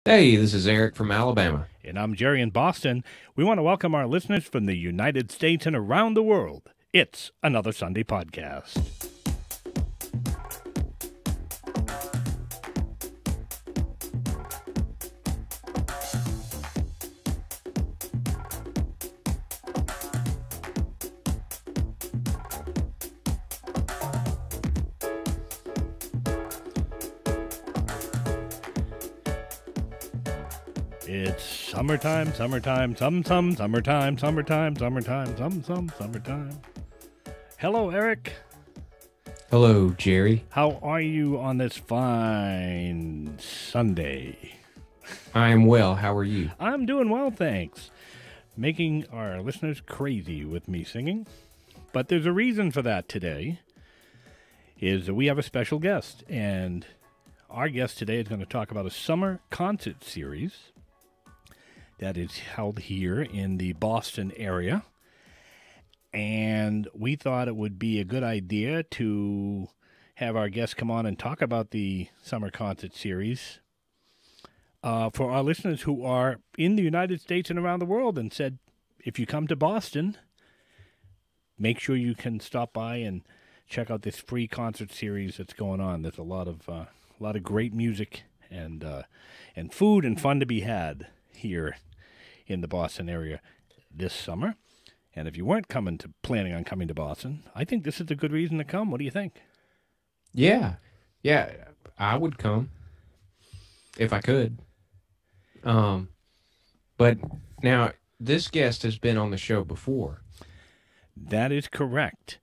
Hey, this is Eric from Alabama. And I'm Jerry in Boston. We want to welcome our listeners from the United States and around the world. It's another Sunday podcast. It's summertime, summertime, summertime, summertime. Hello, Eric. Hello, Jerry. How are you on this fine Sunday? I am well. How are you? I'm doing well, thanks. Making our listeners crazy with me singing. But there's a reason for that today, is that we have a special guest. And our guest today is going to talk about a summer concert series that is held here in the Boston area. And we thought it would be a good idea to have our guest come on and talk about the summer concert series for our listeners who are in the United States and around the world, and said, if you come to Boston, make sure you can stop by and check out this free concert series that's going on. There's a lot of great music and food and fun to be had here in the Boston area this summer. And if you weren't planning on coming to Boston, I think this is a good reason to come. What do you think? Yeah, I would come if I could. But now this guest has been on the show before. That is correct.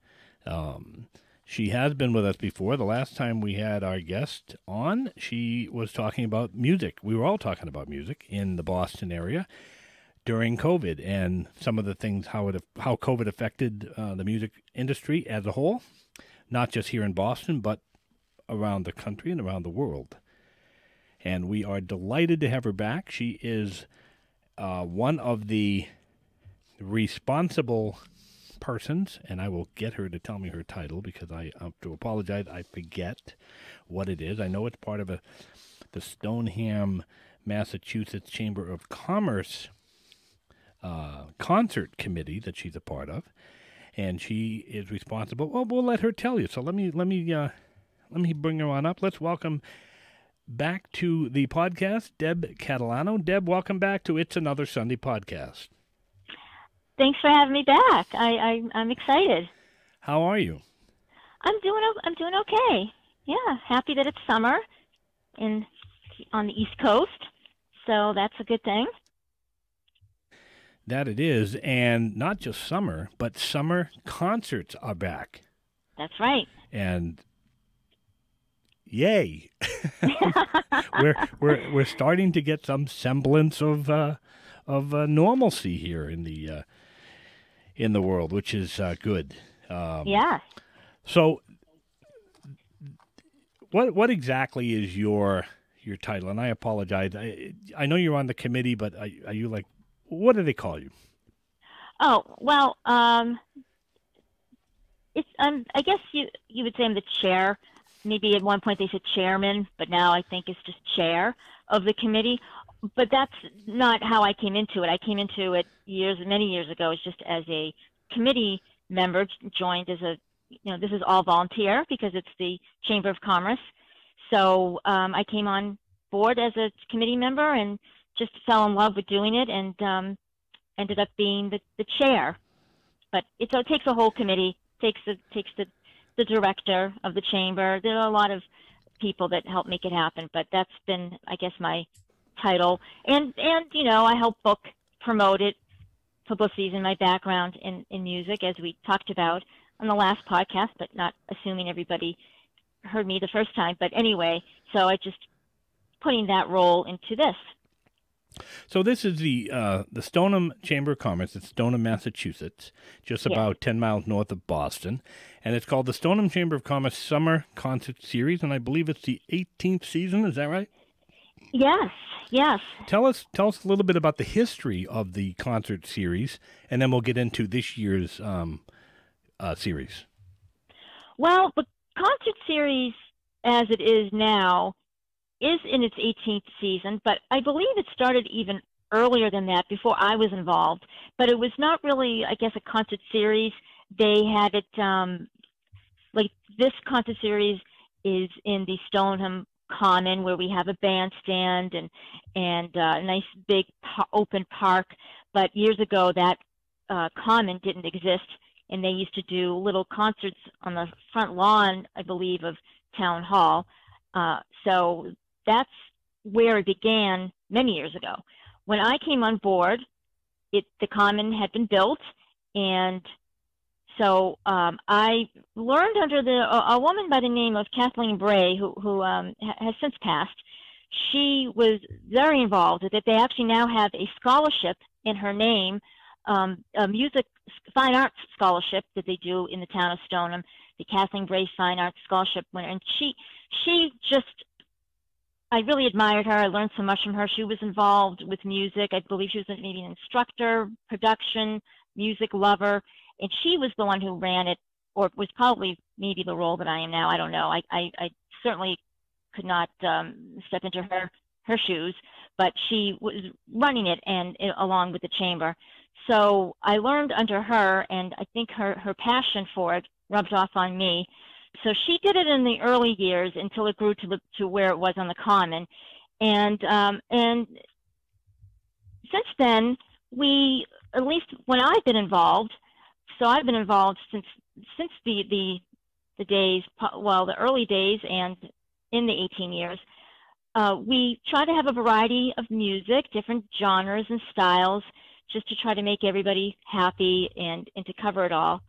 She has been with us before. The last time we had our guest on, she was talking about music. We were all talking about music in the Boston area during COVID, and some of the things, how COVID affected the music industry as a whole, not just here in Boston, but around the country and around the world. And we are delighted to have her back. She is one of the responsible persons, and I will get her to tell me her title because I have to apologize. I forget what it is. I know it's part of the Stoneham, Massachusetts Chamber of Commerce concert committee that she's a part of, and she is responsible. Well, we'll let her tell you. So let me bring her on up. Let's welcome back to the podcast Deb Catalano. Deb, welcome back to It's Another Sunday podcast. Thanks for having me back. I'm excited. How are you? I'm doing okay. Yeah, happy that it's summer on the East Coast, so that's a good thing. That it is, and not just summer, but summer concerts are back. That's right. And yay, we're starting to get some semblance of normalcy here in the world, which is good. Yeah. So, what exactly is your title? And I apologize. I know you're on the committee, but are you like? What do they call you? Oh, well, it's I guess you would say I'm the chair. Maybe at one point they said chairman, but now I think it's just chair of the committee. But that's not how I came into it. I came into it many years ago, as just as a committee member, joined as this is all volunteer because it's the Chamber of Commerce. So I came on board as a committee member and just fell in love with doing it, and ended up being the chair. But it takes a whole committee, takes the director of the chamber. There are a lot of people that help make it happen, but that's been, I guess, my title. And I help promote it. Publicity is in my background in music, as we talked about on the last podcast, but not assuming everybody heard me the first time. But anyway, so I just putting that role into this. So this is the Stoneham Chamber of Commerce. It's Stoneham, Massachusetts, just about 10 miles north of Boston. And it's called the Stoneham Chamber of Commerce Summer Concert Series, and I believe it's the 18th season. Is that right? Yes. Tell us a little bit about the history of the concert series, and then we'll get into this year's series. Well, the concert series, as it is now, is in its 18th season, but I believe it started even earlier than that, before I was involved. But it was not really, I guess, a concert series. They had it, like this concert series is in the Stoneham Common, where we have a bandstand and a nice big open park. But years ago, that Common didn't exist, and they used to do little concerts on the front lawn, I believe, of Town Hall. So that's where it began many years ago. When I came on board, the Common had been built, and so I learned under a woman by the name of Kathleen Bray, who has since passed. She was very involved with it. They actually now have a scholarship in her name, a fine arts scholarship that they do in the town of Stoneham, the Kathleen Bray Fine Arts Scholarship winner. And she just, I really admired her. I learned so much from her. She was involved with music. I believe she was maybe an instructor, production, music lover. And she was the one who ran it, or was probably maybe the role that I am now. I don't know. I certainly could not step into her shoes, but she was running it, and along with the chamber. So I learned under her, and I think her passion for it rubbed off on me. So she did it in the early years until it grew to where it was on the Common, and since then, at least when I've been involved. So I've been involved since the days, well, the early days, and in the 18 years. We try to have a variety of music, different genres and styles, just to try to make everybody happy and to cover it all.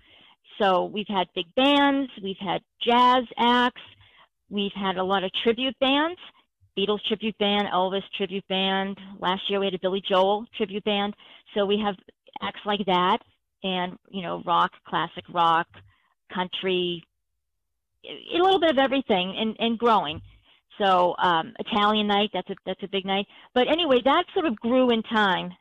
So we've had big bands, we've had jazz acts, we've had a lot of tribute bands, Beatles tribute band, Elvis tribute band. Last year we had a Billy Joel tribute band. So we have acts like that, and rock, classic rock, country, a little bit of everything, and growing. So Italian night, that's a big night. But anyway, that sort of grew in time.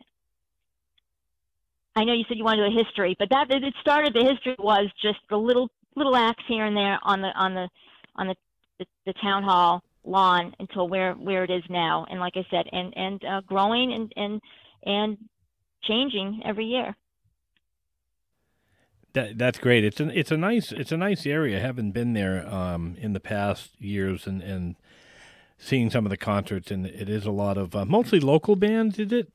I know you said you wanted a history, but it started. The history was just the little acts here and there on the town hall lawn until where it is now. And like I said, and growing and changing every year. That's great. It's a nice area. I haven't been there in the past years and seeing some of the concerts, and it is a lot of mostly local bands. Is it?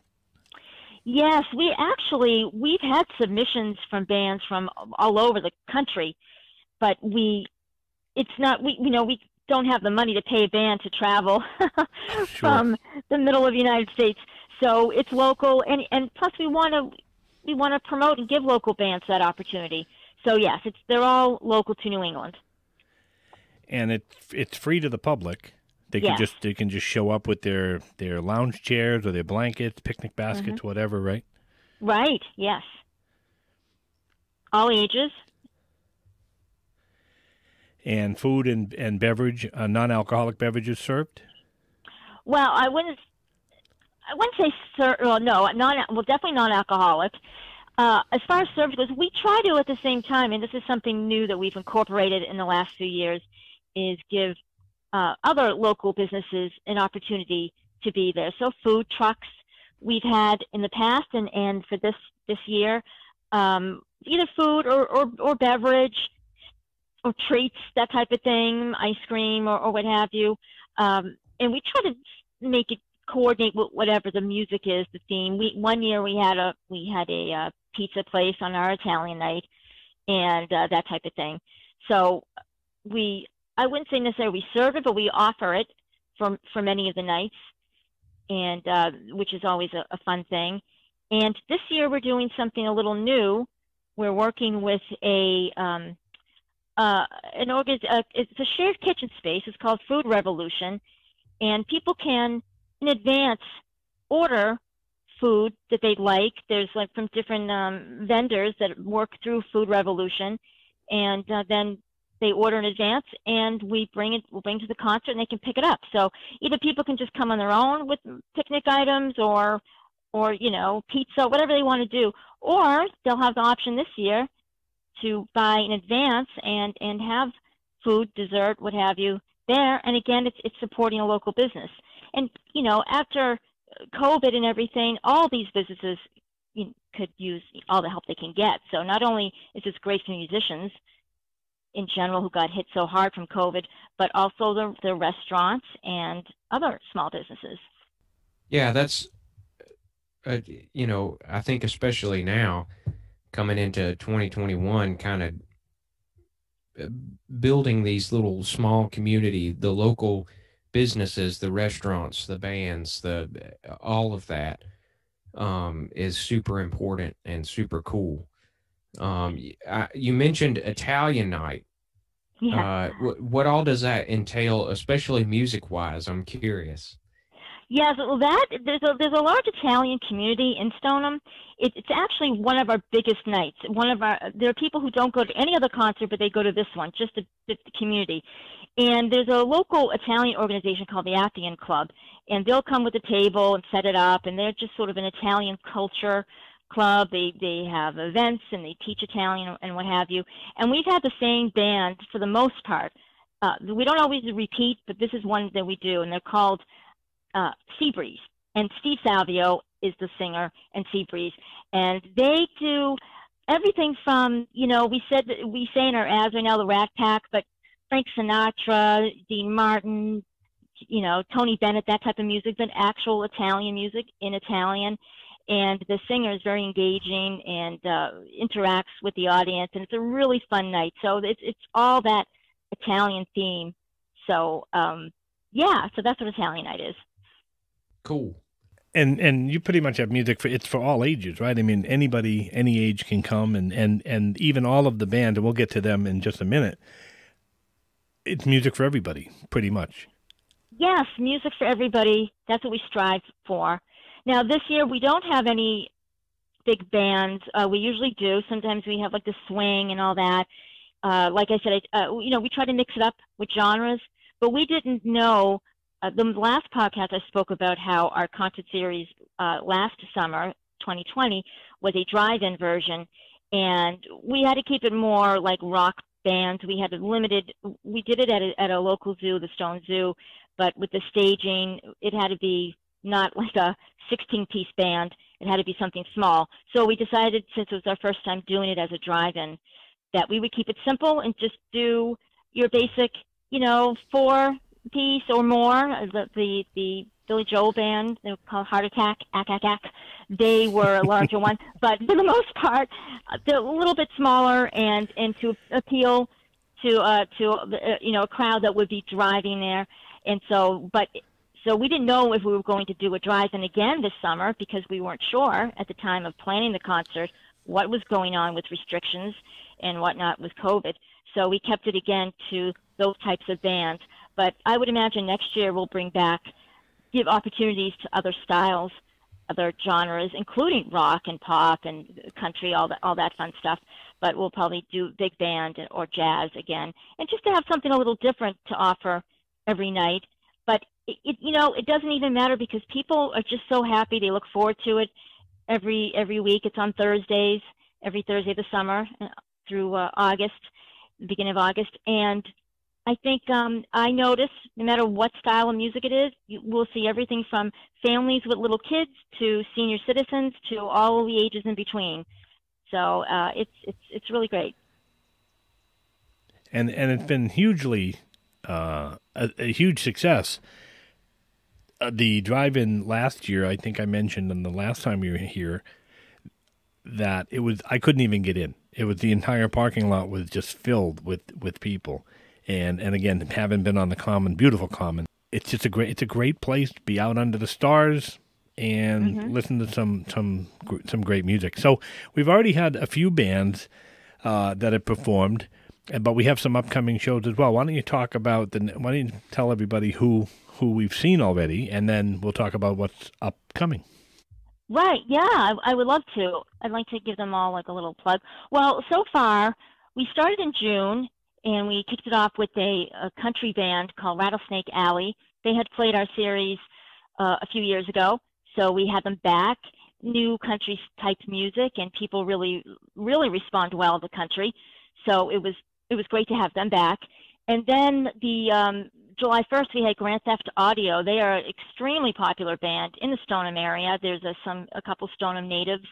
Yes, we've had submissions from bands from all over the country, but we don't have the money to pay a band to travel from the middle of the United States. So it's local, and plus we want to promote and give local bands that opportunity. So yes, they're all local to New England. And it's free to the public. They can just show up with their lounge chairs or their blankets, picnic baskets, whatever, right? Right, yes. All ages. And food and beverage, non-alcoholic beverages served? Well, I wouldn't say definitely non-alcoholic. As far as service goes, we try to at the same time, and this is something new that we've incorporated in the last few years, is give other local businesses an opportunity to be there. So food trucks we've had in the past, and for this year, either food or beverage or treats, that type of thing, ice cream or what have you. And we try to make it coordinate with whatever the music is, the theme. One year we had a pizza place on our Italian night, and that type of thing. So I wouldn't say necessarily we serve it, but we offer it for many of the nights, and which is always a fun thing. And this year we're doing something a little new. We're working with it's a shared kitchen space. It's called Food Revolution, and people can in advance order food that they'd like. There's like from different vendors that work through Food Revolution, and then they order in advance, and we'll bring to the concert, and they can pick it up. So either people can just come on their own with picnic items, or pizza, whatever they want to do, or they'll have the option this year to buy in advance and have food, dessert, what have you, there. And again, it's supporting a local business. And after COVID and everything, all these businesses could use all the help they can get. So not only is this great for musicians in general who got hit so hard from COVID, but also the restaurants and other small businesses. Yeah, that's I think especially now coming into 2021, kind of building these little small community, the local businesses, the restaurants, the bands, the all of that is super important and super cool. You mentioned Italian night. Yeah. What all does that entail, especially music wise? I'm curious. Yes, well, there's a large Italian community in Stoneham. It's actually one of our biggest nights. There are people who don't go to any other concert, but they go to this one, just the community. And there's a local Italian organization called the Athian Club, and they'll come with a table and set it up, and they're just sort of an Italian culture club. They have events and they teach Italian and what have you. And we've had the same band for the most part. We don't always repeat, but this is one that we do, and they're called Seabreeze, and Steve Salvio is the singer and Seabreeze, and they do everything from we say in our ads right now the Rat Pack, but Frank Sinatra, Dean Martin, Tony Bennett, that type of music, but actual Italian music in Italian, and the singer is very engaging and interacts with the audience, and it's a really fun night. So it's all that Italian theme. So yeah, so that's what Italian night is. Cool. And you pretty much have music it's for all ages, right? I mean, anybody, any age can come, and even all of the band, and we'll get to them in just a minute. It's music for everybody, pretty much. Yes, music for everybody. That's what we strive for. Now, this year we don't have any big bands. We usually do. Sometimes we have like the swing and all that. Like I said, we try to mix it up with genres, but we didn't know. The last podcast I spoke about how our concert series last summer, 2020, was a drive-in version, and we had to keep it more like rock bands. We had we did it at a local zoo, the Stone Zoo, but with the staging, it had to be not like a 16-piece band. It had to be something small. So we decided, since it was our first time doing it as a drive-in, that we would keep it simple and just do your basic, 4-piece or more. The Billy Joel band, they were called Heart Attack, Ack Ack Ack. They were a larger one, but for the most part, they're a little bit smaller and to appeal to a crowd that would be driving there. And so we didn't know if we were going to do a drive-in again this summer because we weren't sure at the time of planning the concert what was going on with restrictions and whatnot with COVID. So we kept it again to those types of bands. But I would imagine next year we'll give opportunities to other styles, other genres, including rock and pop and country, all that fun stuff. But we'll probably do big band or jazz again, and just to have something a little different to offer every night. But it doesn't even matter because people are just so happy. They look forward to it every week. It's on Thursdays, every Thursday of the summer through August, the beginning of August, and I think I notice no matter what style of music it is, we'll see everything from families with little kids to senior citizens to all the ages in between. So it's really great. And it's been hugely a huge success. The drive-in last year, I think I mentioned in the last time you were here that I couldn't even get in. It was the entire parking lot was just filled with people. And again, having been on the Common, beautiful Common, it's just a great place to be out under the stars and listen to some great music. So we've already had a few bands that have performed, but we have some upcoming shows as well. Why don't you talk about why don't you tell everybody who we've seen already, and then we'll talk about what's upcoming. Right. Yeah, I would love to. I'd like to give them all like a little plug. Well, so far we started in June. And we kicked it off with a country band called Rattlesnake Alley. They had played our series a few years ago, so we had them back. New country type music, and people really, really respond well to country. So it was great to have them back. And then the July 1st, we had Grand Theft Audio. They are an extremely popular band in the Stoneham area. There's a couple Stoneham natives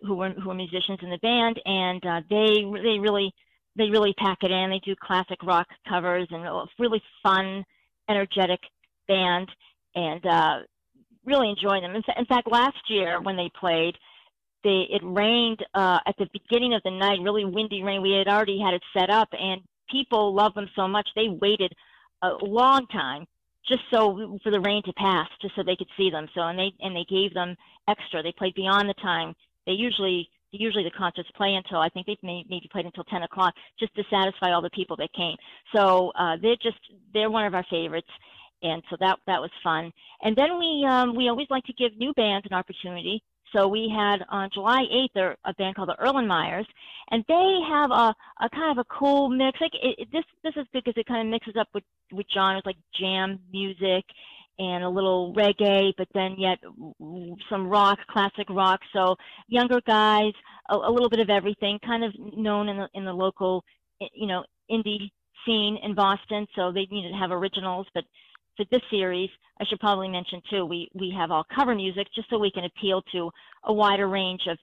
who are musicians in the band, and they really pack it in. They do classic rock covers and a really fun, energetic band, and really enjoy them. In fact, last year when they played, it rained at the beginning of the night, really windy rain. We had already had it set up, and people love them so much they waited a long time just so for the rain to pass, just so they could see them. So and they gave them extra. They played beyond the time. Usually the concerts play until, I think they've maybe played until 10 o'clock, just to satisfy all the people that came. So they're one of our favorites, and so that was fun. And then we always like to give new bands an opportunity. So we had on July 8th a band called the Erlenmeyers, and they have a kind of a cool mix. Like this is good because it kind of mixes up with genres like jam music and a little reggae, but then yet some rock, classic rock. So younger guys, a little bit of everything, kind of known in the local, indie scene in Boston. So they need to have originals, but for this series, I should probably mention too, we have all cover music just so we can appeal to a wider range of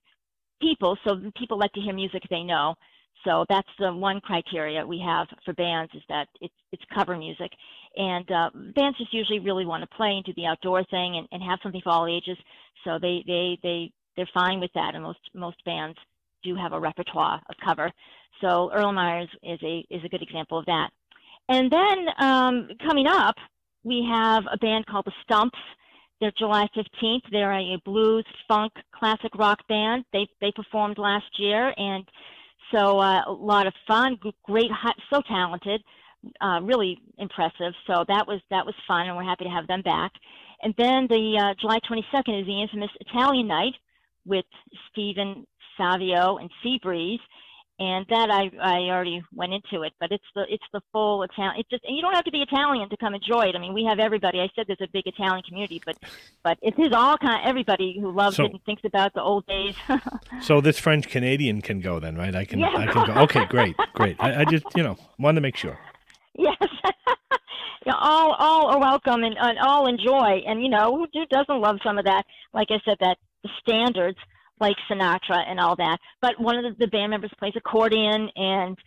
people. So people like to hear music they know. So that's the one criteria we have for bands, is that it's cover music. And bands just usually really want to play and do the outdoor thing and have something for all ages. So they're fine with that. And most bands do have a repertoire of cover. So Erlenmeyers is a good example of that. And then coming up, we have a band called the Stumps. They're July 15th. They're a blues, funk, classic rock band. They performed last year, and so a lot of fun, great, so talented, really impressive. So that was fun, and we're happy to have them back. And then the July 22nd is the infamous Italian Night with Stephen Savio and Seabreeze. And that I already went into it, but it's the full Italian. It's just, and you don't have to be Italian to come enjoy it. I mean, we have everybody. I said there's a big Italian community, but it is all everybody who loves it and thinks about the old days. So this French Canadian can go then, right? I can go. Okay, great. I just wanted to make sure. Yes, all are welcome and all enjoy. And who doesn't love some of that? Like I said, that the standards, like Sinatra and all that, but one of the band members plays accordion, and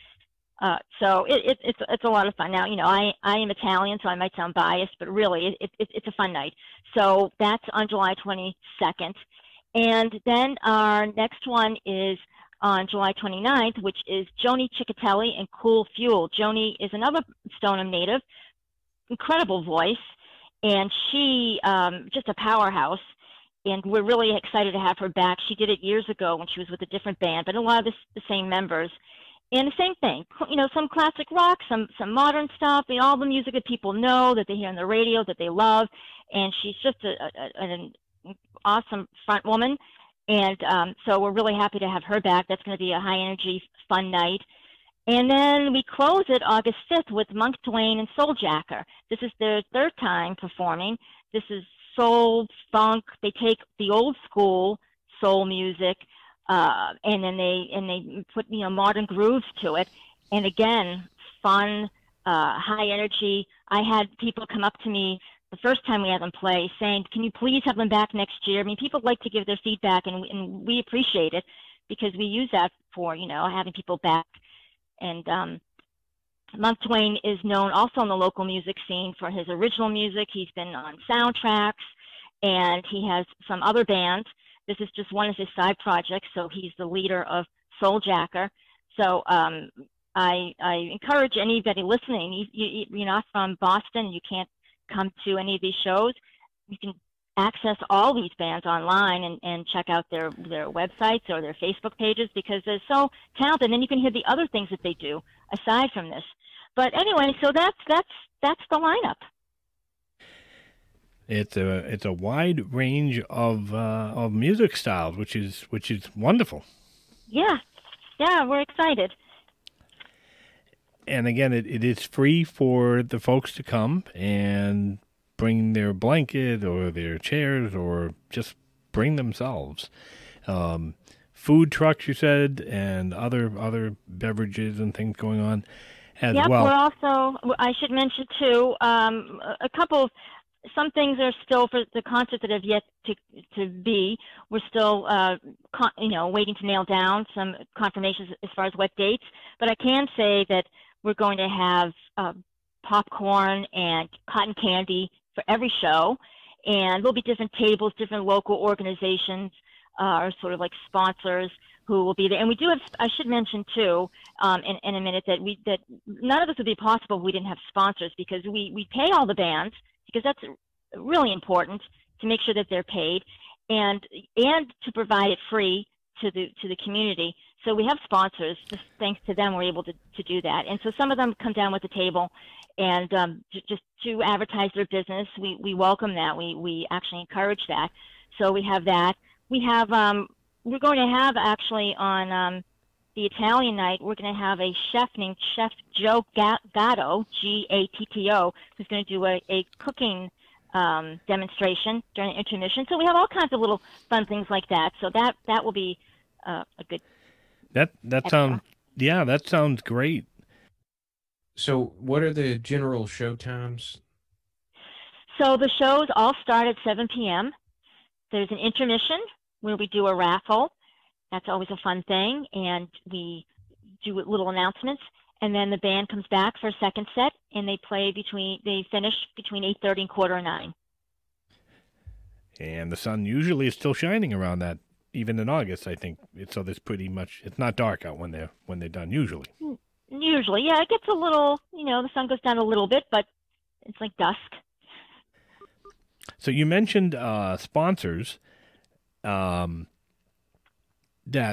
so it's a lot of fun. Now, I am Italian, so I might sound biased, but really it's a fun night. So that's on July 22nd, and then our next one is on July 29th, which is Joni Ciccatelli and Cool Fuel. Joni is another Stoneham native, incredible voice, and she just a powerhouse. And we're really excited to have her back. She did it years ago when she was with a different band, but a lot of the same members. And the same thing, some classic rock, some modern stuff, all the music that people know, that they hear on the radio, that they love. And she's just an awesome front woman. And so we're really happy to have her back. That's going to be a high-energy, fun night. And then we close it August 5th with Monk Twain and Souljacker. This is their third time performing. This is soul, funk. They take the old school soul music, and then they put modern grooves to it. And again, fun, high energy. I had people come up to me the first time we had them play, saying, "Can you please have them back next year?" I mean, people like to give their feedback, and we appreciate it because we use that for having people back. And Monk Twain is known also in the local music scene for his original music. He's been on soundtracks, and he has some other bands. This is just one of his side projects, so he's the leader of Souljacker. So I encourage anybody listening, you're not from Boston, you can't come to any of these shows, you can access all these bands online and check out their websites or their Facebook pages because they're so talented. And then you can hear the other things that they do aside from this. But anyway, so that's the lineup. It's a wide range of music styles, which is wonderful. Yeah, we're excited. And again, it is free for the folks to come and bring their blanket or their chairs or just bring themselves. Food trucks, you said, and other beverages and things going on. as Yep, we're well. also, I should mention too, a couple, some things are still for the concerts that have yet to be. We're still, waiting to nail down some confirmations as far as what dates. But I can say that we're going to have popcorn and cotton candy for every show, and there'll be different tables, different local organizations are sort of like sponsors who will be there. And we do have, I should mention too, in a minute, that none of this would be possible if we didn't have sponsors, because we pay all the bands, because that's really important to make sure that they're paid, and to provide it free to the community. So we have sponsors. Just thanks to them, we're able to do that. And so some of them come down with the table, and just to advertise their business. We welcome that. We actually encourage that. So we have that. We have we're going to have actually on the Italian night, we're going to have a chef named Chef Joe Gatto, Gatto, who's going to do a cooking demonstration during the intermission. So we have all kinds of little fun things like that. So that will be a good. That sounds, yeah, that sounds great. So, what are the general show times? So the shows all start at 7 p.m. There's an intermission where we do a raffle. That's always a fun thing, and we do little announcements. And then the band comes back for a second set, and they finish between 8:30 and 8:45. And the sun usually is still shining around that, even in August, I think. So there's pretty much, it's not dark out when they're done usually. Usually, yeah, it gets a little, the sun goes down a little bit, but it's like dusk. So you mentioned sponsors that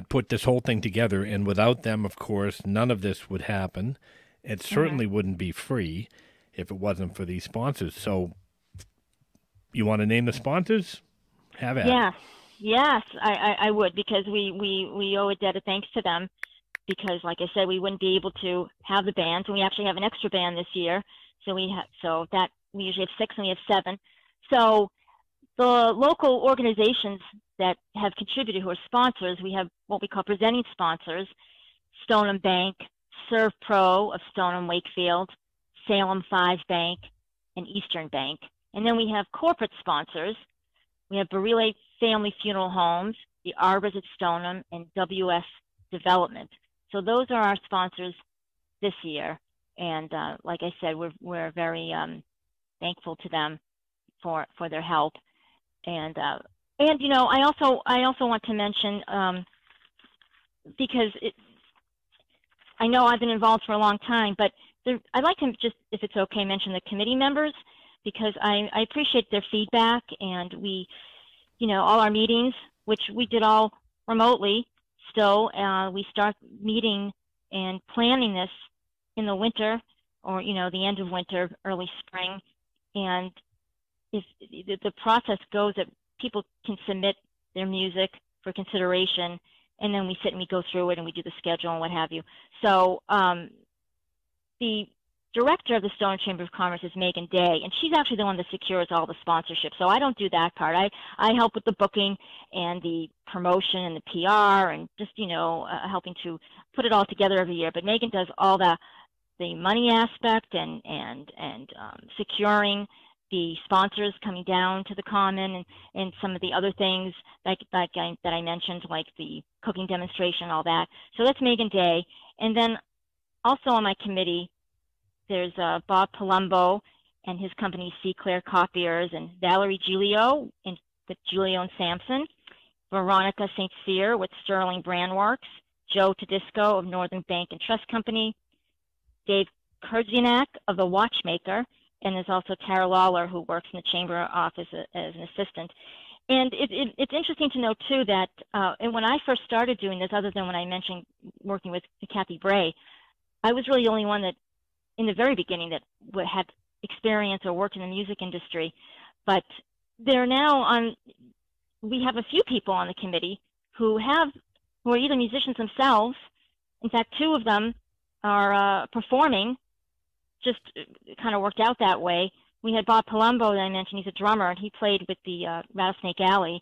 put this whole thing together, and without them, of course, none of this would happen. It certainly wouldn't be free if it wasn't for these sponsors. So you want to name the sponsors? Have at it. Yes, I would, because we owe a debt of thanks to them, because like I said, we wouldn't be able to have the bands, and we actually have an extra band this year. So we usually have 6 and we have 7. So the local organizations that have contributed, who are sponsors, we have what we call presenting sponsors: Stoneham Bank, Serve Pro of Stoneham Wakefield, Salem 5 Bank, and Eastern Bank. And then we have corporate sponsors. We have Barile Family Funeral Homes, the Arbors at Stoneham, and WS Development. So those are our sponsors this year. And like I said, we're very thankful to them for their help. And I also want to mention, because I know I've been involved for a long time, but I'd like to just, if it's okay, mention the committee members, because I appreciate their feedback, and we, all our meetings, which we did all remotely still, we start meeting and planning this in the winter, or, the end of winter, early spring. And if the process goes that people can submit their music for consideration, and then we sit and we go through it and we do the schedule and what have you. So the director of the Stoneham Chamber of Commerce is Megan Day, and she's actually the one that secures all the sponsorship. So I don't do that part. I help with the booking and the promotion and the PR, and just helping to put it all together every year. But Megan does all the money aspect and securing the sponsors coming down to the common, and some of the other things that I mentioned, like the cooking demonstration, all that. So that's Megan Day. And then also on my committee, there's Bob Palumbo and his company C. Claire Copiers, and Valerie Giulio with Giulio and Sampson, Veronica St. Cyr with Sterling Brand Works, Joe Tedisco of Northern Bank and Trust Company, Dave Kurdzianak of The Watchmaker, and there's also Tara Lawler, who works in the chamber office as an assistant. And it's interesting to know, too, that and when I first started doing this, other than when I mentioned working with Kathy Bray, I was really the only one that, in the very beginning, that had experience or worked in the music industry. But they're now we have a few people on the committee who are either musicians themselves. In fact, 2 of them are performing. Just kind of worked out that way. We had Bob Palumbo that I mentioned. He's a drummer, and he played with the Rattlesnake Alley.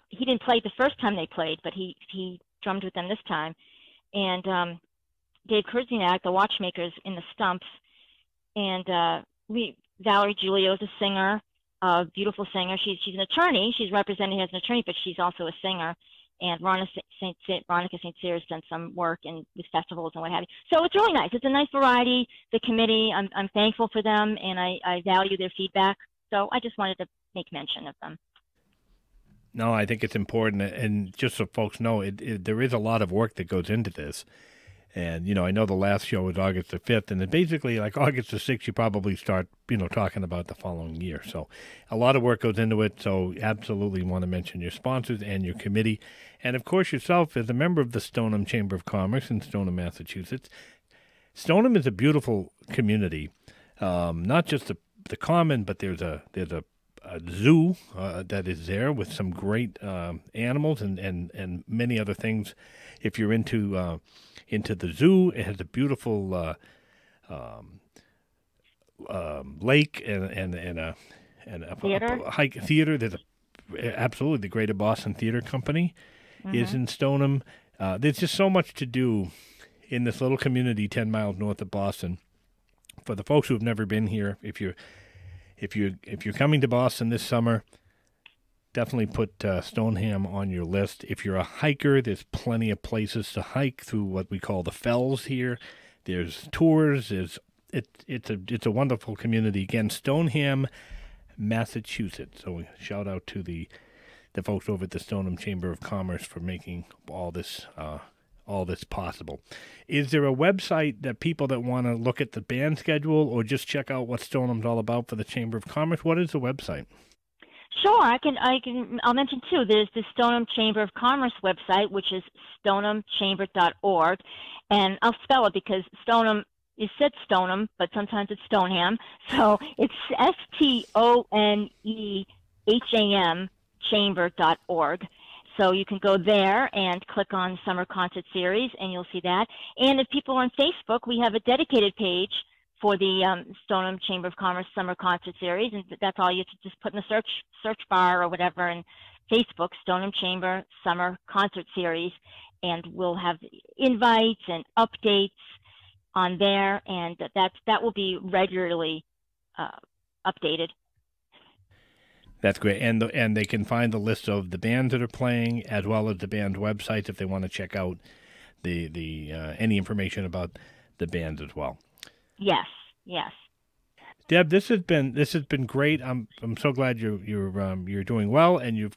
He didn't play the first time they played, but he drummed with them this time. And Dave Kurziak, the watchmakers in the Stumps, and Valerie Giulio's a singer, a beautiful singer. She's an attorney. She's represented as an attorney, but she's also a singer. And Veronica St. Cyr has done some work with festivals and what have you. So it's really nice. It's a nice variety. The committee, I'm thankful for them, and I value their feedback. So I just wanted to make mention of them. No, I think it's important, and just so folks know, there is a lot of work that goes into this. And, I know the last show was August the 5th, and then basically like August the 6th, you probably start, talking about the following year. So a lot of work goes into it, so absolutely want to mention your sponsors and your committee. And, of course, yourself as a member of the Stoneham Chamber of Commerce in Stoneham, Massachusetts. Stoneham is a beautiful community, not just the common, but there's a zoo that is there with some great animals and many other things. If you're into the zoo, it has a beautiful lake and a hike theater. There's absolutely the Greater Boston Theater Company is in Stoneham. There's just so much to do in this little community 10 miles north of Boston. For the folks who have never been here, if you're coming to Boston this summer, definitely put Stoneham on your list. If you're a hiker, there's plenty of places to hike through what we call the fells here. There's tours. It's a wonderful community. Again, Stoneham, Massachusetts. So shout out to the folks over at the Stoneham Chamber of Commerce for making all this possible. Is there a website that people that want to look at the band schedule or just check out what Stoneham's all about for the Chamber of Commerce? What is the website? Sure, I'll mention too. There's the Stoneham Chamber of Commerce website, which is stonehamchamber.org, and I'll spell it because Stoneham is said Stoneham, but sometimes it's Stoneham. So it's STONEHAM chamber.org. So you can go there and click on Summer Concert Series, and you'll see that. And if people are on Facebook, we have a dedicated page for the Stoneham Chamber of Commerce Summer Concert Series, and that's all you have to just put in the search bar or whatever, and Facebook, Stoneham Chamber Summer Concert Series, and we'll have invites and updates on there, and that will be regularly updated. That's great, and they can find the list of the bands that are playing, as well as the band websites if they want to check out the any information about the bands as well. Yes. Deb, this has been great. I'm so glad you're doing well, and you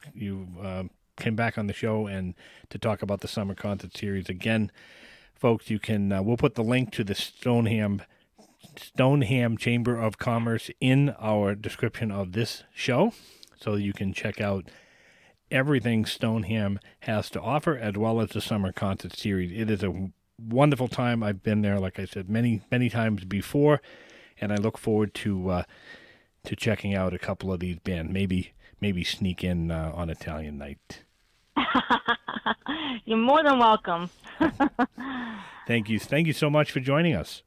came back on the show and to talk about the summer concert series again, folks. You can we'll put the link to the Stoneham Chamber of Commerce in our description of this show, so you can check out everything Stoneham has to offer, as well as the summer concert series. It is a wonderful time. I've been there, like I said, many times before, and I look forward to checking out a couple of these bands. Maybe sneak in on Italian night. You're more than welcome. Thank you so much for joining us.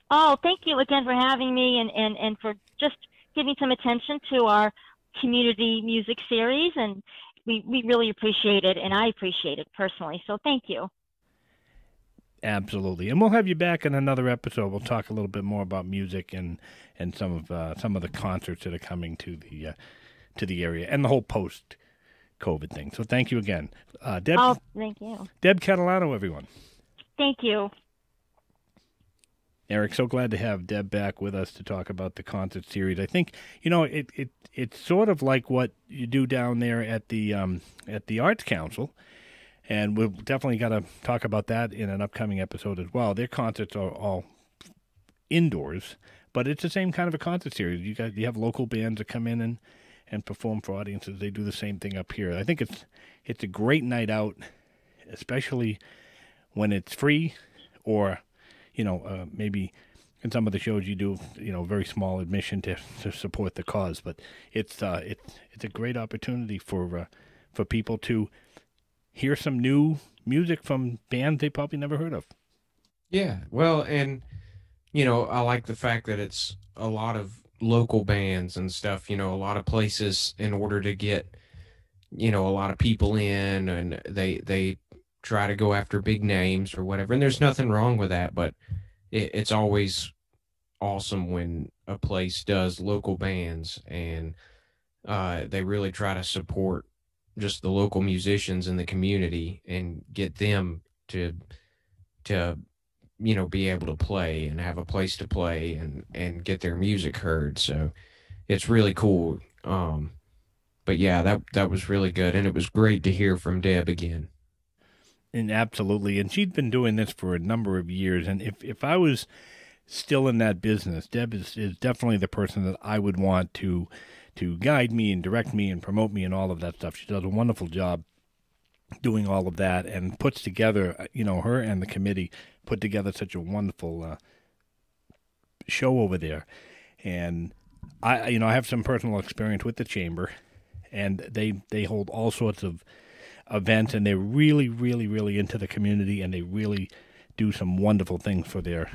Oh, thank you again for having me and for just giving some attention to our community music series, and we really appreciate it, and I appreciate it personally. So thank you. Absolutely, and we'll have you back in another episode. We'll talk a little bit more about music and some of the concerts that are coming to the area and the whole post-COVID thing. So thank you again, Deb. Oh, thank you, Deb Catalano, everyone. Thank you. Eric, so glad to have Deb back with us to talk about the concert series. I think it's sort of like what you do down there at the Arts Council, and we've definitely got to talk about that in an upcoming episode as well. Their concerts are all indoors, but it's the same kind of a concert series. You have local bands that come in and perform for audiences. They do the same thing up here. I think it's a great night out, especially when it's free, or maybe in some of the shows you do, very small admission to support the cause. But it's a great opportunity for people to hear some new music from bands they probably never heard of. Yeah, well, and I like the fact that it's a lot of local bands and stuff. A lot of places, in order to get a lot of people in, and they try to go after big names or whatever. And there's nothing wrong with that, but it's always awesome when a place does local bands and they really try to support just the local musicians in the community and get them to be able to play and have a place to play and get their music heard. So it's really cool. But yeah, that was really good, and it was great to hear from Deb again. And absolutely, and she's been doing this for a number of years. And if I was still in that business, Deb is definitely the person that I would want to guide me and direct me and promote me and all of that stuff. She does a wonderful job doing all of that and puts together, her and the committee put together such a wonderful show over there. And I have some personal experience with the chamber, and they hold all sorts of events, and they're really, really, really into the community, and they really do some wonderful things for their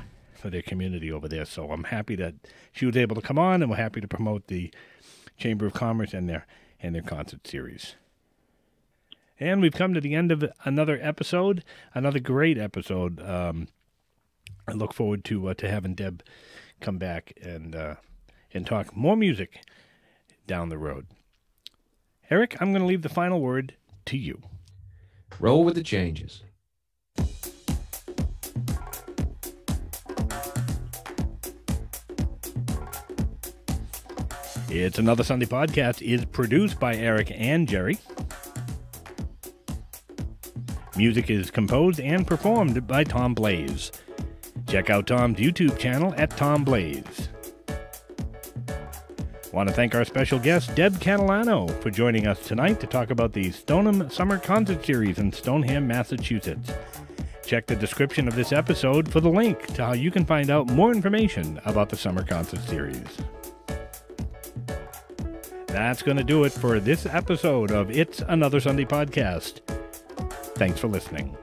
community over there. So I'm happy that she was able to come on, and we're happy to promote the Chamber of Commerce and their concert series. And we've come to the end of another episode, another great episode. I look forward to having Deb come back and talk more music down the road. Eric, I'm going to leave the final word to you. Roll with the changes. It's Another Sunday Podcast is produced by Eric and Jerry. Music is composed and performed by Tom Blaze. Check out Tom's YouTube channel at Tom Blaze. Want to thank our special guest, Deb Catalano, for joining us tonight to talk about the Stoneham Summer Concert Series in Stoneham, Massachusetts. Check the description of this episode for the link to how you can find out more information about the Summer Concert Series. That's going to do it for this episode of It's Another Sunday Podcast. Thanks for listening.